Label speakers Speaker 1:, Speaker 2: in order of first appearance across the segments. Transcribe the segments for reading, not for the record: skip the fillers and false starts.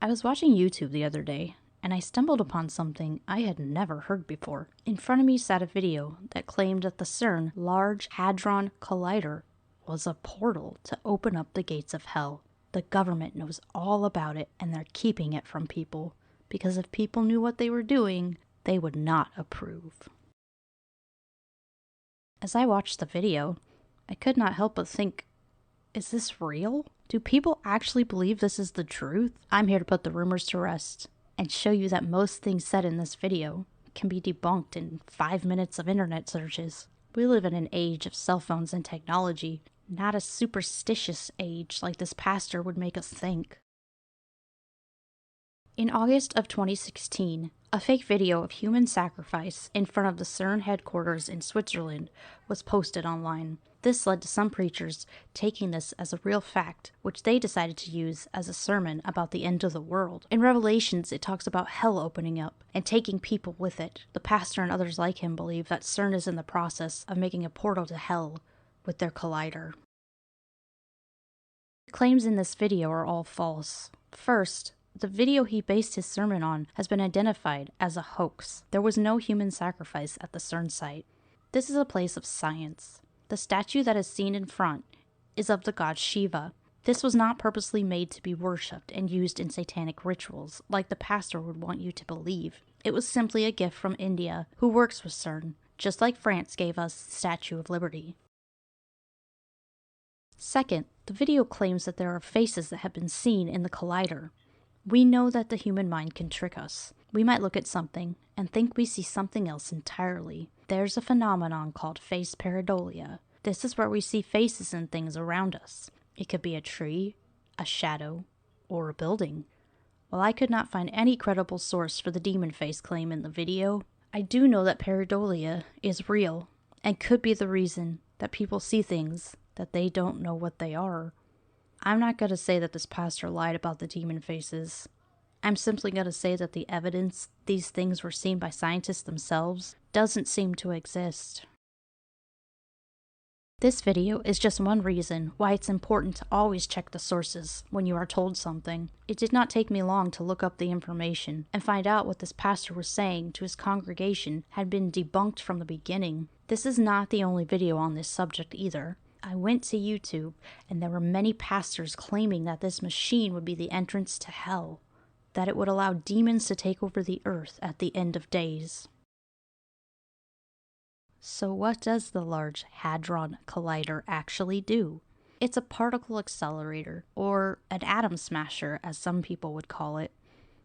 Speaker 1: was watching YouTube the other day, and I stumbled upon something I had never heard before. In front of me sat a video that claimed that the Cern Large Hadron Collider was a portal to open up the gates of hell. The government knows all about it, and they're keeping it from people, because if people knew what they were doing, they would not approve. As I watched the video, I could not help but think, is this real? Do people actually believe this is the truth? I'm here to put the rumors to rest and show you that most things said in this video can be debunked in 5 minutes of internet searches. We live in an age of cell phones and technology, not a superstitious age like this pastor would make us think. In August of 2016, a fake video of human sacrifice in front of the Cern headquarters in Switzerland was posted online. This led to some preachers taking this as a real fact, which they decided to use as a sermon about the end of the world. In Revelations, it talks about hell opening up and taking people with it. The pastor and others like him believe that Cern is in the process of making a portal to hell with their collider. The claims in this video are all false. First, the video he based his sermon on has been identified as a hoax. There was no human sacrifice at the Cern site. This is a place of science. The statue that is seen in front is of the god Shiva. This was not purposely made to be worshipped and used in satanic rituals, like the pastor would want you to believe. It was simply a gift from India, who works with Cern, just like France gave us the Statue of Liberty. Second, the video claims that there are faces that have been seen in the collider. We know that the human mind can trick us. We might look at something and think we see something else entirely. There's a phenomenon called face pareidolia. This is where we see faces and things around us. It could be a tree, a shadow, or a building. While I could not find any credible source for the demon face claim in the video, I do know that pareidolia is real and could be the reason that people see things that they don't know what they are. I'm not going to say that this pastor lied about the demon faces. I'm simply going to say that the evidence these things were seen by scientists themselves doesn't seem to exist. This video is just one reason why it's important to always check the sources when you are told something. It did not take me long to look up the information and find out what this pastor was saying to his congregation had been debunked from the beginning. This is not the only video on this subject either. I went to YouTube, and there were many pastors claiming that this machine would be the entrance to hell, that it would allow demons to take over the earth at the end of days. So what does the Large Hadron Collider actually do? It's a particle accelerator, or an atom smasher as some people would call it.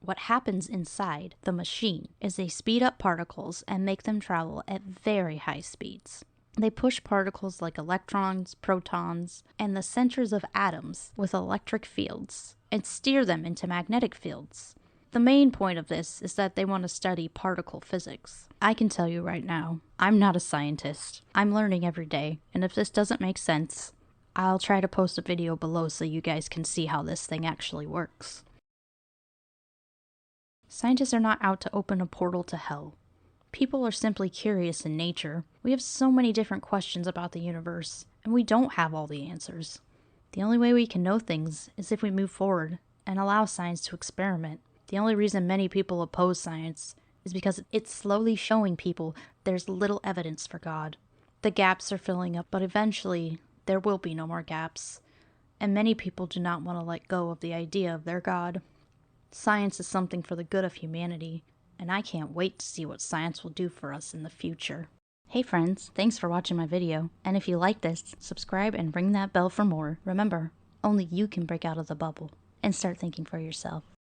Speaker 1: What happens inside the machine is they speed up particles and make them travel at very high speeds. They push particles like electrons, protons, and the centers of atoms with electric fields and steer them into magnetic fields. The main point of this is that they want to study particle physics. I can tell you right now, I'm not a scientist. I'm learning every day, and if this doesn't make sense, I'll try to post a video below so you guys can see how this thing actually works. Scientists are not out to open a portal to hell. People are simply curious in nature. We have so many different questions about the universe, and we don't have all the answers. The only way we can know things is if we move forward and allow science to experiment. The only reason many people oppose science is because it's slowly showing people there's little evidence for God. The gaps are filling up, but eventually there will be no more gaps, and many people do not want to let go of the idea of their God. Science is something for the good of humanity, and I can't wait to see what science will do for us in the future. Hey friends, thanks for watching my video, and if you like this, subscribe and ring that bell for more. Remember, only you can break out of the bubble and start thinking for yourself.